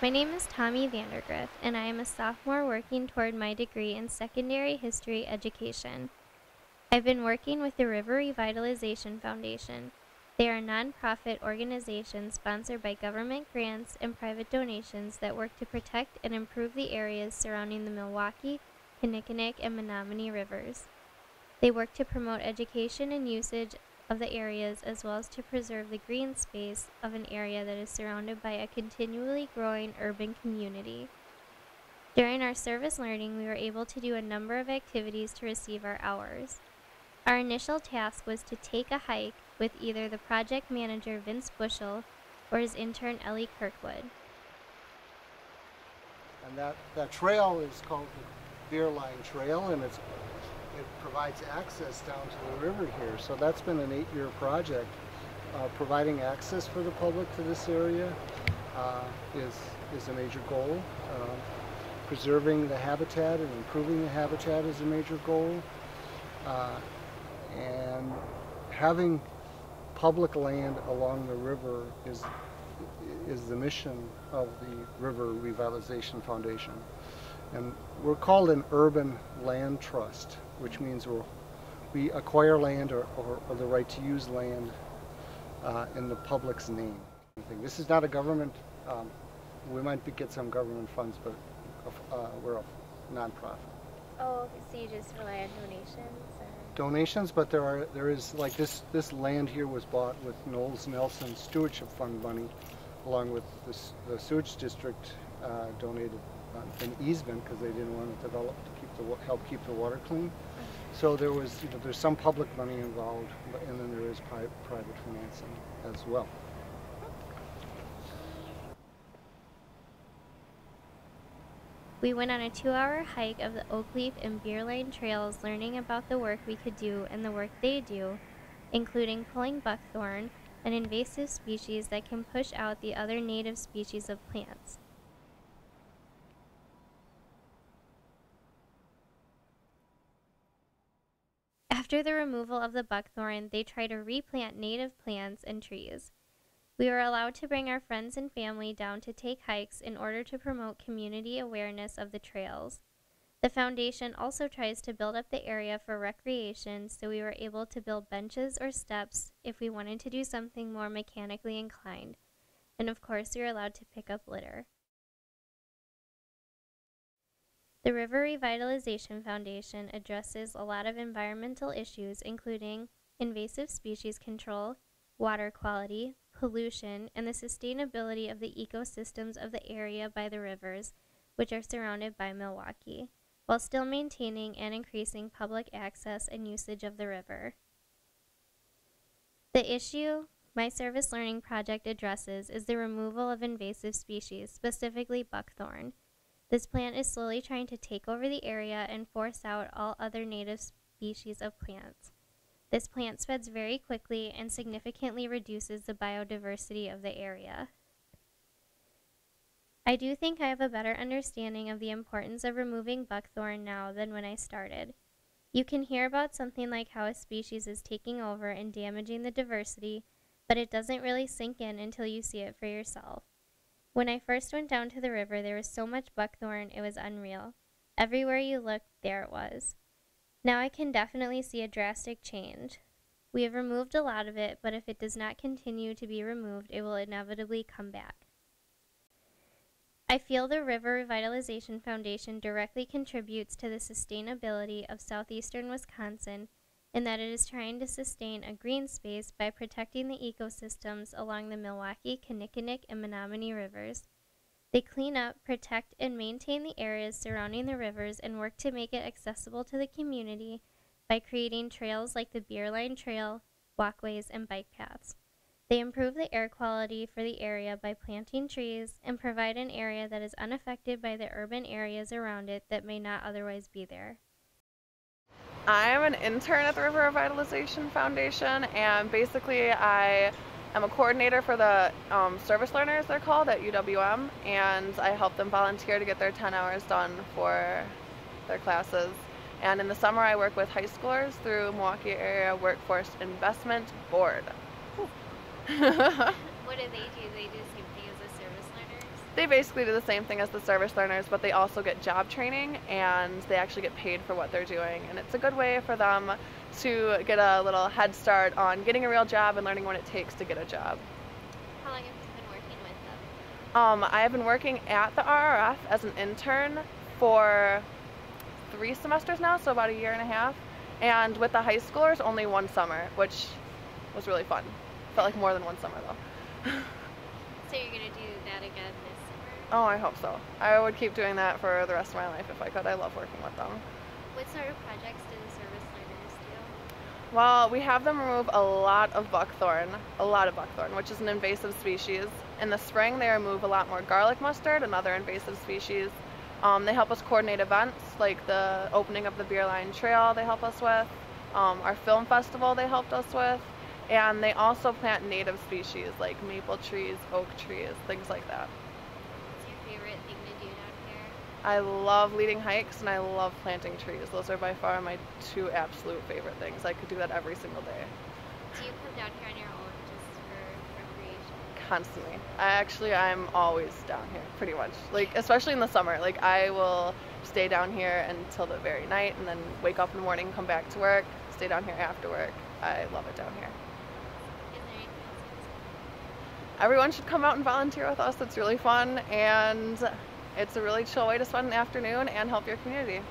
My name is Tommy Vandergriff, and I am a sophomore working toward my degree in secondary history education. I've been working with the River Revitalization Foundation. They are a nonprofit organization sponsored by government grants and private donations that work to protect and improve the areas surrounding the Milwaukee, Kinnickinnick, and Menominee rivers. They work to promote education and usage of the areas as well as to preserve the green space of an area that is surrounded by a continually growing urban community. During our service learning, we were able to do a number of activities to receive our hours. Our initial task was to take a hike with either the project manager Vince Bushel or his intern Ellie Kirkwood. And that trail is called the Beer Line Trail, and it provides access down to the river here. So that's been an 8-year project. Providing access for the public to this area is a major goal. Preserving the habitat and improving the habitat is a major goal. And having public land along the river is the mission of the River Revitalization Foundation. And we're called an urban land trust, which means we acquire land or the right to use land in the public's name. This is not a government, we might get some government funds, but we're a nonprofit. Oh, so you just rely on donations? Donations, but there is like this land here was bought with Knowles Nelson Stewardship Fund money, along with the sewage district donated an easement because they didn't want to develop to help keep the water clean. So there's some public money involved, and then there is private financing as well. We went on a 2-hour hike of the Oakleaf and Beer Line trails, learning about the work we could do and the work they do, including pulling buckthorn, an invasive species that can push out the other native species of plants. After the removal of the buckthorn, they try to replant native plants and trees. We were allowed to bring our friends and family down to take hikes in order to promote community awareness of the trails. The foundation also tries to build up the area for recreation, so we were able to build benches or steps if we wanted to do something more mechanically inclined. And of course, we were allowed to pick up litter. The River Revitalization Foundation addresses a lot of environmental issues, including invasive species control, water quality, pollution, and the sustainability of the ecosystems of the area by the rivers, which are surrounded by Milwaukee, while still maintaining and increasing public access and usage of the river. The issue my service learning project addresses is the removal of invasive species, specifically buckthorn. This plant is slowly trying to take over the area and force out all other native species of plants. This plant spreads very quickly and significantly reduces the biodiversity of the area. I do think I have a better understanding of the importance of removing buckthorn now than when I started. You can hear about something like how a species is taking over and damaging the diversity, but it doesn't really sink in until you see it for yourself. When I first went down to the river, there was so much buckthorn, it was unreal. Everywhere you looked, there it was. Now I can definitely see a drastic change. We have removed a lot of it, but if it does not continue to be removed, it will inevitably come back. I feel the River Revitalization Foundation directly contributes to the sustainability of southeastern Wisconsin in that it is trying to sustain a green space by protecting the ecosystems along the Milwaukee, Kinnickinnick, and Menominee rivers. They clean up, protect, and maintain the areas surrounding the rivers and work to make it accessible to the community by creating trails like the Beer Line Trail, walkways, and bike paths. They improve the air quality for the area by planting trees and provide an area that is unaffected by the urban areas around it that may not otherwise be there. I'm an intern at the River Revitalization Foundation, and basically I'm a coordinator for the service learners, they're called, at UWM, and I help them volunteer to get their 10 hours done for their classes. And in the summer I work with high schoolers through Milwaukee Area Workforce Investment Board. What do? They do the same thing as the service learners? They basically do the same thing as the service learners, but they also get job training and they actually get paid for what they're doing. And it's a good way for them to get a little head start on getting a real job and learning what it takes to get a job. How long have you been working with them? I have been working at the RRF as an intern for 3 semesters now, so about a year and a half. And with the high schoolers, only 1 summer, which was really fun. Felt like more than 1 summer though. So you're going to do that again this summer? Oh, I hope so. I would keep doing that for the rest of my life if I could. I love working with them. What sort of projects do the service learners do? Well, we have them remove a lot of buckthorn, which is an invasive species. In the spring, they remove a lot more garlic mustard, another invasive species. They help us coordinate events like the opening of the Beer Line Trail they help us with. Our film festival they helped us with. And they also plant native species like maple trees, oak trees, things like that. What's your favorite thing to do down here? I love leading hikes and I love planting trees. Those are by far my 2 absolute favorite things. I could do that every single day. Do you come down here on your own just for recreation? Constantly. I'm always down here, pretty much. Like, especially in the summer. Like, I will stay down here until the very night and then wake up in the morning, come back to work, stay down here after work. I love it down here. Is there anything else you want to say? Everyone should come out and volunteer with us. It's really fun and it's a really chill way to spend an afternoon and help your community.